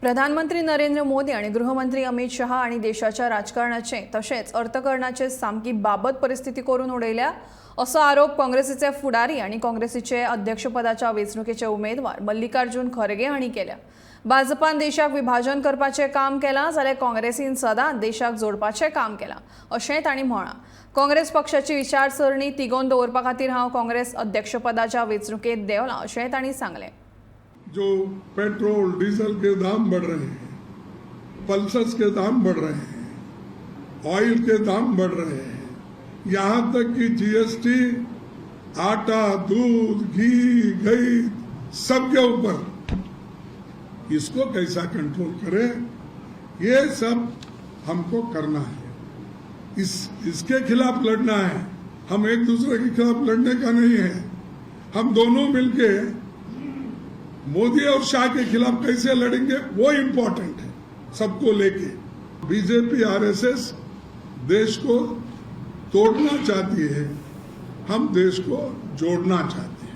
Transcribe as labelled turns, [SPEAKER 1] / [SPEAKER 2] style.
[SPEAKER 1] प्रधानमंत्री नरेंद्र मोदी आणि गृहमंत्री अमित शहा आणि देशाच्या राजकारणाचे तसेच अर्थकारणाचे सामकी बाबत परिस्थिती करून उडयल्या असा आरोप काँग्रेसीचे फुडारी आणि काँग्रेसीचे अध्यक्षपदाच्या वेंचणुकेचे उमेदवार मल्लिकार्जुन खरगे हांणी केल्या। भाजपान देशाक विभाजन करपाचे काम केला जाल्यार काँग्रेसीन सदांच देशाक जोडपाचे काम केला अशें तांणी म्हळां। काँग्रेस पक्षाची विचारसरणी तिगोवन दवरपा खातीर हांव काँग्रेस अध्यक्षपदाच्या वेंचणुकेत देवलां अशें तांणी सांगलें।
[SPEAKER 2] जो पेट्रोल डीजल के दाम बढ़ रहे हैं, पल्सेस के दाम बढ़ रहे हैं, ऑयल के दाम बढ़ रहे हैं, यहाँ तक कि जीएसटी आटा दूध घी घी सबके ऊपर, इसको कैसा कंट्रोल करें, ये सब हमको करना है। इसके खिलाफ लड़ना है, हम एक दूसरे के खिलाफ लड़ने का नहीं है। हम दोनों मिलके मोदी और शाह के खिलाफ कैसे लड़ेंगे वो इम्पोर्टेंट है। सबको लेके बीजेपी आरएसएस देश को तोड़ना चाहती है, हम देश को जोड़ना चाहते हैं।